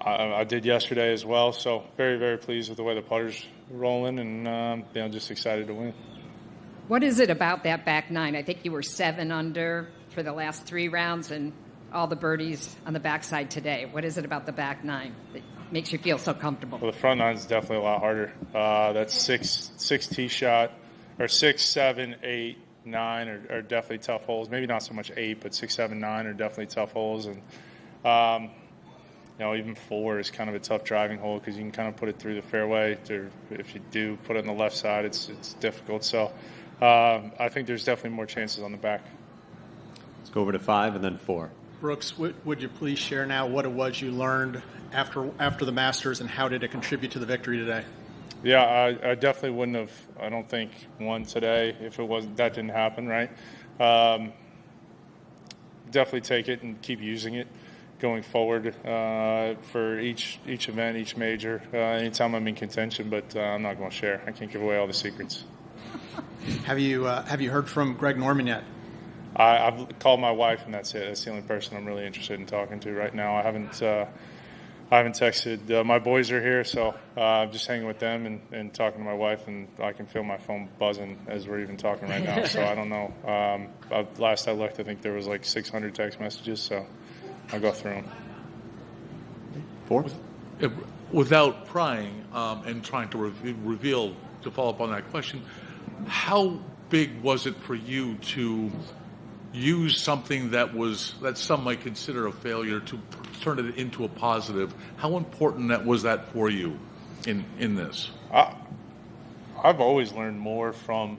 I did yesterday as well, so very, very pleased with the way the putter's rolling, and just excited to win. What is it about that back nine? I think you were 7 under for the last 3 rounds and all the birdies on the backside today. What is it about the back nine that makes you feel so comfortable? Well, the front nine is definitely a lot harder. That six tee shot, or 6, 7, 8, 9 are definitely tough holes. Maybe not so much 8, but 6, 7, 9 are definitely tough holes. And even 4 is kind of a tough driving hole because you can kind of put it through the fairway. If you do put it on the left side, it's difficult. So I think there's definitely more chances on the back. Let's go over to 5 and then 4. Brooks, would you please share now what it was you learned after the Masters, and how did it contribute to the victory today? Yeah, I definitely wouldn't have, I don't think, won today if that didn't happen, right? Definitely take it and keep using it going forward for each event, each major, anytime I'm in contention, but I'm not going to share. I can't give away all the secrets. Have you heard from Greg Norman yet? I've called my wife, and that's it. That's the only person I'm really interested in talking to right now. I haven't texted. My boys are here, so I'm just hanging with them and talking to my wife, and I can feel my phone buzzing as we're even talking right now. So I don't know. Last I looked, I think there was like 600 text messages, so I'll go through them. 4? Without prying and trying to reveal, to follow up on that question, how big was it for you to use something that some might consider a failure to turn it into a positive? How important was that for you in this? I've always learned more from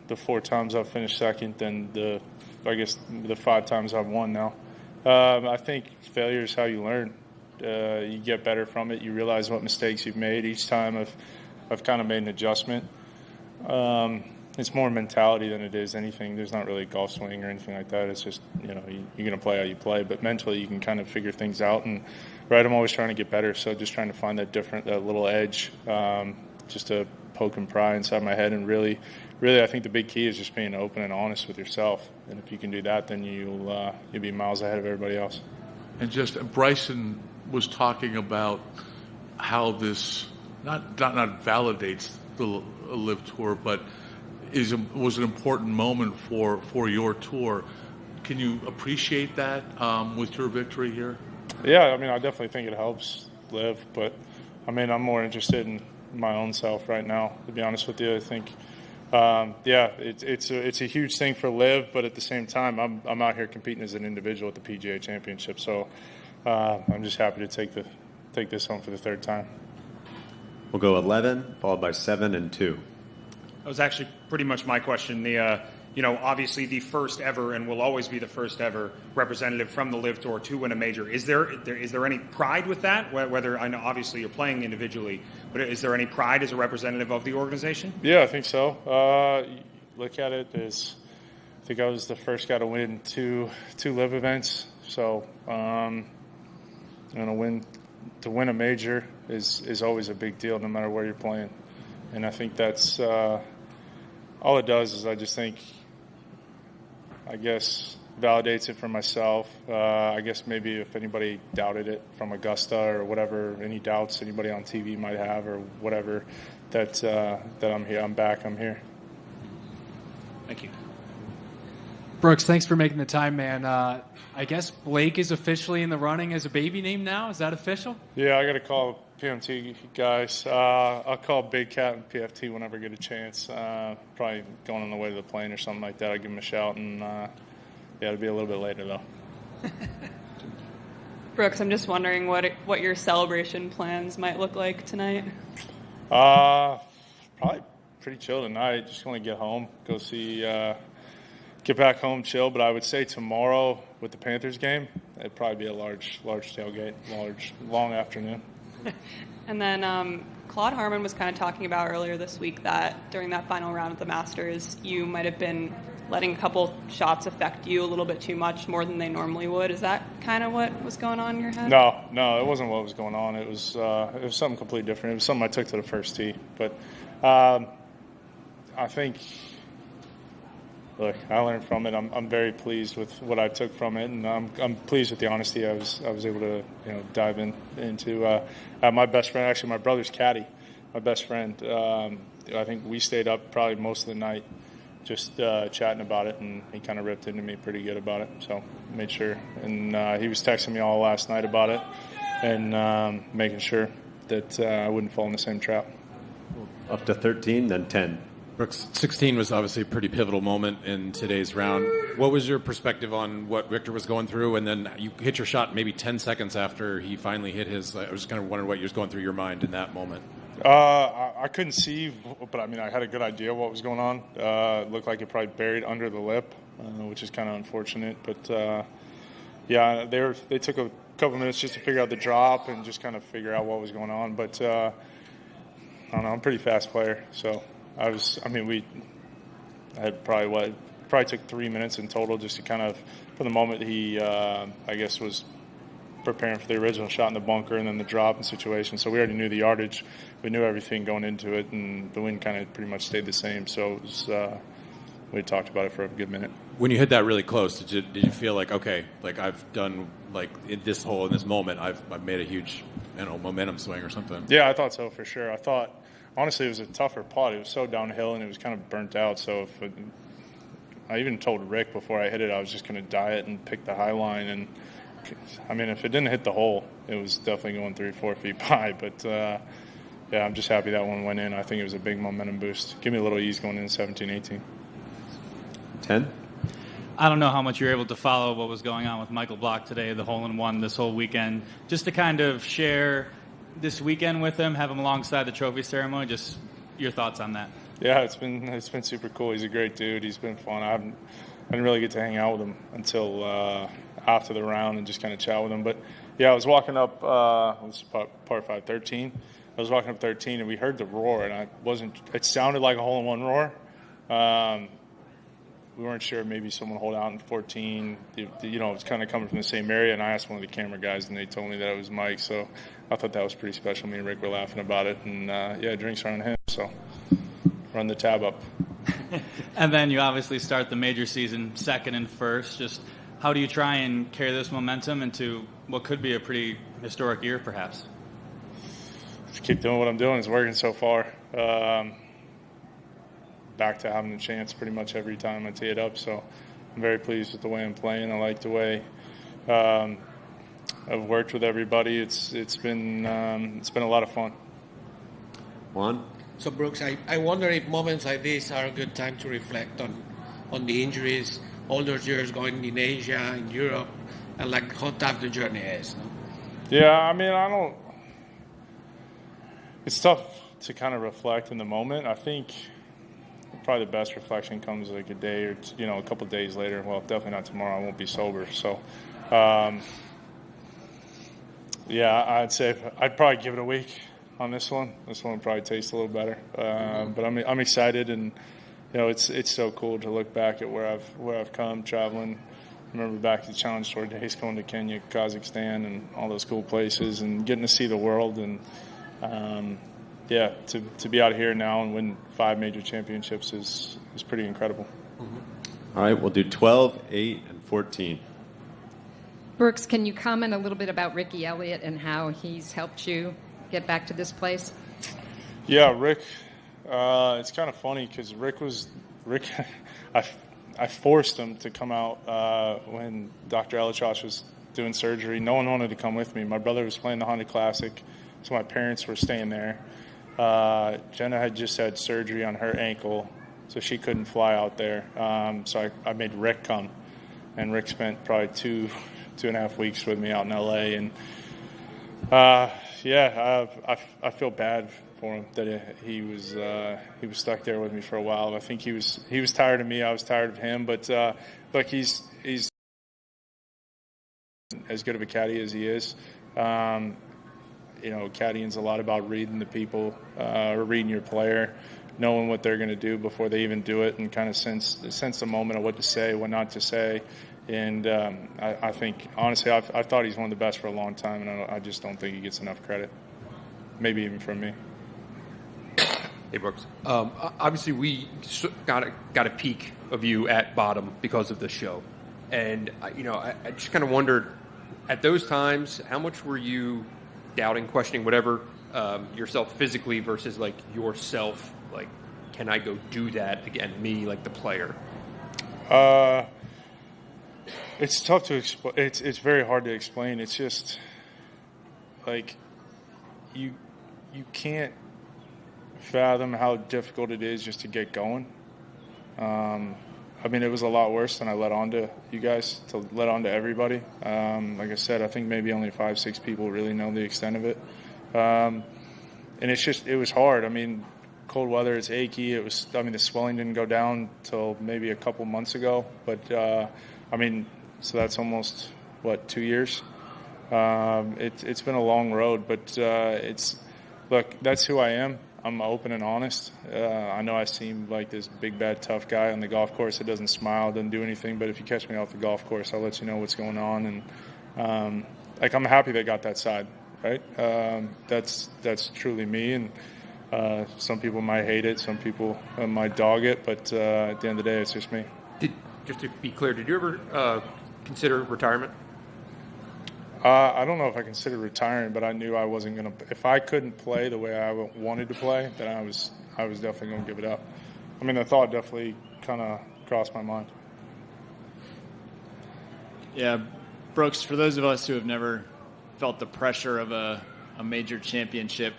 the 4 times I've finished second than the 5 times I've won now. I think failure is how you learn. You get better from it. You realize what mistakes you've made. Each time I've kind of made an adjustment. It's more mentality than it is anything. There's not really a golf swing or anything like that. It's just, you're going to play how you play. But mentally, you can kind of figure things out. And, I'm always trying to get better. So just trying to find that little edge, just to poke and pry inside my head. And really, I think the big key is just being open and honest with yourself. And if you can do that, then you'll be miles ahead of everybody else. And just Bryson was talking about how this not validates the LIV Tour, but was an important moment for your tour. Can you appreciate that with your victory here? Yeah, I definitely think it helps LIV, but I'm more interested in my own self right now, to be honest with you. I think it's a huge thing for LIV, but at the same time I'm out here competing as an individual at the PGA Championship, so I'm just happy to take this home for the 3rd time. We'll go 11 followed by 7 and 2. That was actually pretty much my question. The obviously the first ever, and will always be the first ever representative from the LIV Tour to win a major. Is there any pride with that? Whether, I know obviously you're playing individually, but is there any pride as a representative of the organization? Yeah, I think so. Look at it as, I think I was the first guy to win two LIV events. So, to win a major is always a big deal, no matter where you're playing. And I think that's all it does is I just think, I guess, validates it for myself. I guess maybe if anybody doubted it from Augusta or whatever, any doubts anybody on TV might have or whatever, that I'm here, I'm back, I'm here. Thank you. Brooks, thanks for making the time, man. I guess Blake is officially in the running as a baby name now. Is that official? Yeah, I got to call PMT guys. I'll call Big Cat and PFT whenever I get a chance. Probably going on the way to the plane or something like that. I'll give them a shout, and it'll be a little bit later though. Brooks, I'm just wondering what your celebration plans might look like tonight. Probably pretty chill tonight. Just want to get home, go see, get back home, chill. But I would say tomorrow with the Panthers game, it'd probably be a large tailgate, long afternoon. And then Claude Harmon was kind of talking about earlier this week that during that final round of the Masters, you might have been letting a couple shots affect you a little bit too much, more than they normally would. Is that kind of what was going on in your head? No, it wasn't what was going on. It was something completely different. It was something I took to the first tee. But I think look, I learned from it. I'm very pleased with what I took from it, and I'm pleased with the honesty I was able to dive into. My best friend, actually my brother's caddy, my best friend. I think we stayed up probably most of the night just chatting about it, and he kind of ripped into me pretty good about it. So made sure, and he was texting me all last night about it, and making sure that I wouldn't fall in the same trap. Up to 13, then 10. Brooks, 16 was obviously a pretty pivotal moment in today's round. What was your perspective on what Victor was going through? And then you hit your shot maybe 10 seconds after he finally hit his. I was just kind of wondering what was going through your mind in that moment. I couldn't see, but I mean, I had a good idea what was going on. It looked like it probably buried under the lip, which is kind of unfortunate. But yeah, they took a couple minutes just to figure out the drop and just kind of figure out what was going on. But I don't know, I'm a pretty fast player, so I had probably took 3 minutes in total just to kind of, from the moment he, I guess, was preparing for the original shot in the bunker and then the drop and situation. So we already knew the yardage. We knew everything going into it, and the wind kind of pretty much stayed the same. So it was, we talked about it for a good minute. When you hit that really close, did you feel like, okay, like I've done, like in this moment, I've made a huge, momentum swing or something? Yeah, I thought so for sure. I thought, honestly, it was a tougher putt. It was so downhill and it was kind of burnt out. So I even told Rick before I hit it, I was just going to diet and pick the high line. And I mean, if it didn't hit the hole, it was definitely going 3-4 feet by. But yeah, I'm just happy that one went in. I think it was a big momentum boost. Give me a little ease going in 17-18. 10. I don't know how much you're able to follow what was going on with Michael Block today, the hole-in-one this whole weekend. Just to kind of share this weekend with him, have him alongside the trophy ceremony, just your thoughts on that. Yeah, it's been super cool. He's a great dude. He's been fun. I didn't really get to hang out with him until after the round and just kind of chat with him. But yeah, I was walking up, it was par 5, 13. I was walking up 13 and we heard the roar, and it sounded like a hole-in-one roar. We weren't sure, maybe someone hold out in 14. It's kind of coming from the same area, and I asked one of the camera guys, and they told me that it was Mike. So I thought that was pretty special. Me and Rick were laughing about it, and yeah, drinks are on him. So run the tab up. And then you obviously start the major season second and first. Just how do you try and carry this momentum into what could be a pretty historic year, perhaps? Just keep doing what I'm doing. It's working so far. Back to having a chance pretty much every time I tee it up. So I'm very pleased with the way I'm playing. I like the way I've worked with everybody. It's been a lot of fun. Juan? So Brooks, I wonder if moments like this are a good time to reflect on the injuries, all those years going in Asia, in Europe, and like how tough the journey is. No? Yeah, I mean, it's tough to kind of reflect in the moment. I think probably the best reflection comes like a day or a couple of days later. Well, definitely not tomorrow. I won't be sober. So, yeah, I'd say I'd probably give it a week on this one. This one would probably taste a little better. But I'm excited, and it's so cool to look back at where I've come traveling. I remember back to the Challenge Tour days, going to Kenya, Kazakhstan, and all those cool places, and getting to see the world. And yeah, to be out here now and win 5 major championships is pretty incredible. All right, we'll do 12, 8, and 14. Brooks, can you comment a little bit about Ricky Elliott and how he's helped you get back to this place? Yeah, Rick. It's kind of funny because Rick. I forced him to come out when Dr. Elliott was doing surgery. No one wanted to come with me. My brother was playing the Honda Classic, so my parents were staying there. Jenna had just had surgery on her ankle, so she couldn't fly out there. So I made Rick come, and Rick spent probably 2.5 weeks with me out in L.A. And yeah, I feel bad for him that he was stuck there with me for a while. I think he was tired of me. I was tired of him. But look, he's as good of a caddy as he is. Caddying's a lot about reading the people, or reading your player, knowing what they're going to do before they even do it, and kind of sense the moment of what to say, what not to say. And I think, honestly, I thought he's one of the best for a long time, and I just don't think he gets enough credit, maybe even from me. Hey, Brooks. Obviously, we got a peek of you at bottom because of the show. And, I just kind of wondered, at those times, how much were you doubting, questioning, whatever, yourself physically versus, like, yourself? Like, can I go do that again, me, like the player? It's tough to explain. It's very hard to explain. It's just, like, you can't fathom how difficult it is just to get going. It was a lot worse than I let on to you guys, to let on to everybody. Like I said, I think maybe only 5-6 people really know the extent of it. And it was hard. Cold weather, it's achy. The swelling didn't go down till maybe a couple months ago. But, so that's almost, 2 years? It's been a long road, but look, that's who I am. I'm open and honest. I know I seem like this big, bad, tough guy on the golf course that doesn't smile, doesn't do anything. But if you catch me off the golf course, I'll let you know what's going on. And I'm happy they got that side, right? That's truly me. And some people might hate it, some people might dog it. But at the end of the day, it's just me. Just to be clear, did you ever consider retirement? I don't know if I considered retiring, but I knew I wasn't going to. If I couldn't play the way I wanted to play, then I was definitely going to give it up. The thought definitely kind of crossed my mind. Yeah, Brooks, for those of us who have never felt the pressure of a major championship,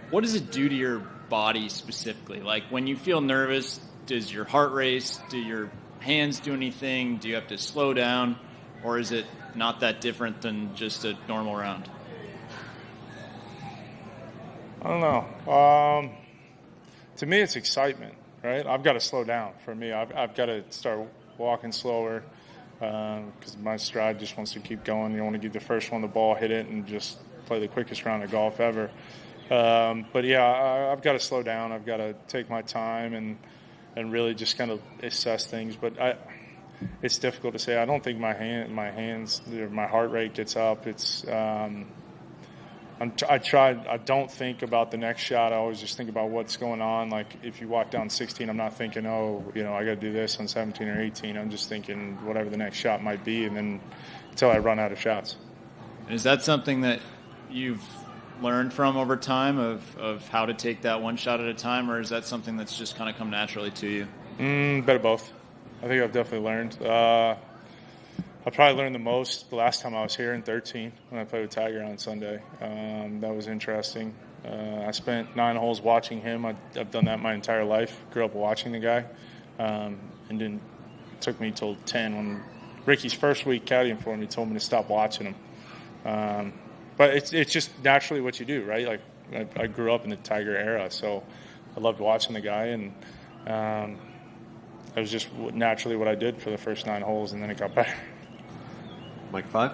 what does it do to your body specifically? Like, when you feel nervous, does your heart race? Do your hands do anything? Do you have to slow down? Or is it not that different than just a normal round? I don't know. To me, it's excitement, right? I've got to slow down. For me, I've got to start walking slower because my stride just wants to keep going. You want to give the first one the ball, hit it, and just play the quickest round of golf ever. But, yeah, I've got to slow down. I've got to take my time and really just kind of assess things. But it's difficult to say. I don't think my heart rate gets up. I don't think about the next shot. I always just think about what's going on. Like, if you walk down 16, I'm not thinking, I got to do this on 17 or 18. I'm just thinking whatever the next shot might be, and then until I run out of shots. Is that something that you've learned from over time of how to take that one shot at a time, or is that something that's just kind of come naturally to you? Bit of both. I think I've definitely learned. I probably learned the most the last time I was here in 13 when I played with Tiger on Sunday. That was interesting. I spent 9 holes watching him. I've done that my entire life. Grew up watching the guy. And then it took me till 10 when Ricky's first week caddying for him, he told me to stop watching him. But it's just naturally what you do, right? Like, I grew up in the Tiger era, so I loved watching the guy, and it was just naturally what I did for the first 9 holes, and then it got better. Mike 5.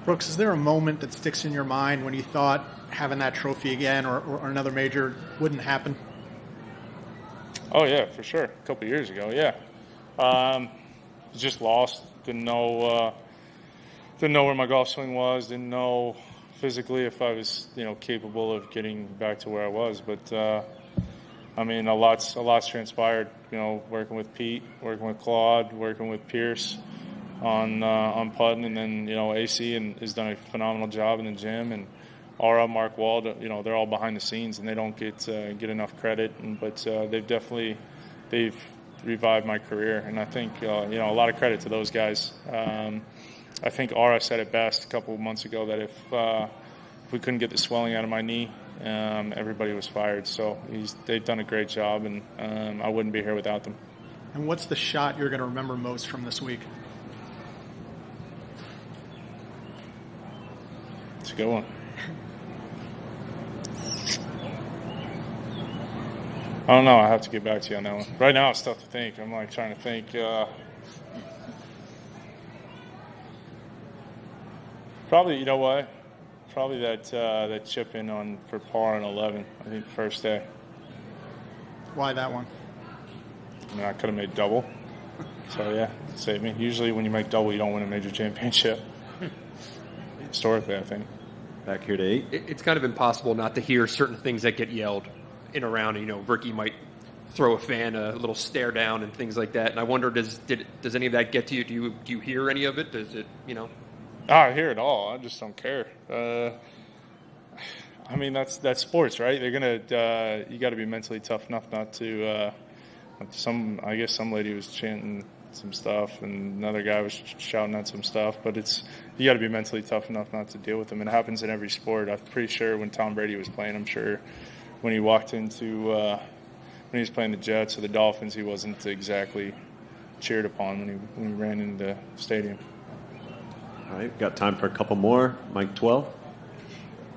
Brooks, is there a moment that sticks in your mind when you thought having that trophy again or another major wouldn't happen? Oh, yeah, for sure. A couple of years ago, yeah. Just lost. Didn't know where my golf swing was. Didn't know physically if I was, capable of getting back to where I was. But, a lot's transpired, working with Pete, working with Claude, working with Pierce on putting, and then, AC has done a phenomenal job in the gym, and Aura, Mark Wald, they're all behind the scenes, and they don't get enough credit, but they've revived my career, and I think, a lot of credit to those guys. I think Aura said it best a couple of months ago that if we couldn't get the swelling out of my knee, everybody was fired. So they've done a great job, and I wouldn't be here without them. And what's the shot you're going to remember most from this week? It's a good one. I don't know. I have to get back to you on that one. Right now, it's tough to think. I'm trying to think. Probably, you know what? Probably that chip in for par on 11. I think first day. Why that one? I could have made double. So yeah, it saved me. Usually, when you make double, you don't win a major championship. Historically, I think. Back here to 8. It's kind of impossible not to hear certain things that get yelled. in a round, you know, Ricky might throw a fan a little stare down and things like that. And I wonder, does any of that get to you? Do you hear any of it? Does it, you know? I hear it all. I just don't care. I mean, that's sports, right? They're gonna. You got to be mentally tough enough not to. I guess some lady was chanting some stuff, and another guy was shouting at some stuff. But you got to be mentally tough enough not to deal with them. And it happens in every sport. I'm pretty sure when Tom Brady was playing, I'm sure when he walked into when he was playing the Jets or the Dolphins, he wasn't exactly cheered upon when he ran into the stadium. All right, got time for a couple more. Mike 12.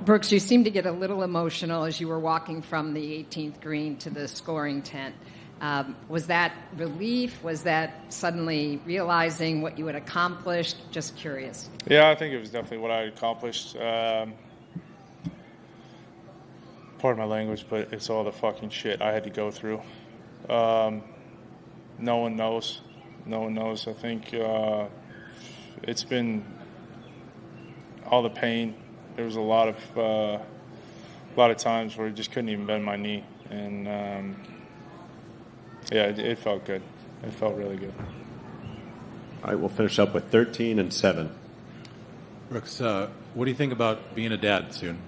Brooks, you seemed to get a little emotional as you were walking from the 18th green to the scoring tent. Was that relief? Was that suddenly realizing what you had accomplished? Just curious. Yeah, I think it was definitely what I accomplished. Pardon my language, but it's all the fucking shit I had to go through. No one knows. No one knows. I think it's been all the pain. There was a lot of times where I just couldn't even bend my knee, and it felt good. It felt really good. All right, we'll finish up with 13 and 7. Brooks, what do you think about being a dad soon?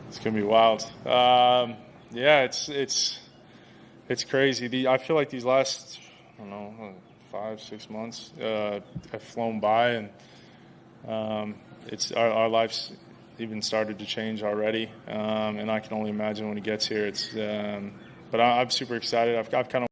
It's gonna be wild. It's crazy. I feel like these last 5-6 months have flown by, and it's our lives even started to change already. And I can only imagine when he gets here. But I'm super excited. I've kind of.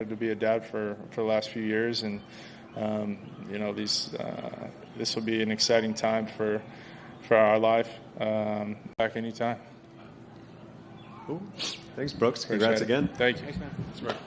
To be a dad for the last few years, and this will be an exciting time for our life. Back anytime. Cool. Thanks, Brooks. Congrats again. Thank you. Thanks, man. That's right.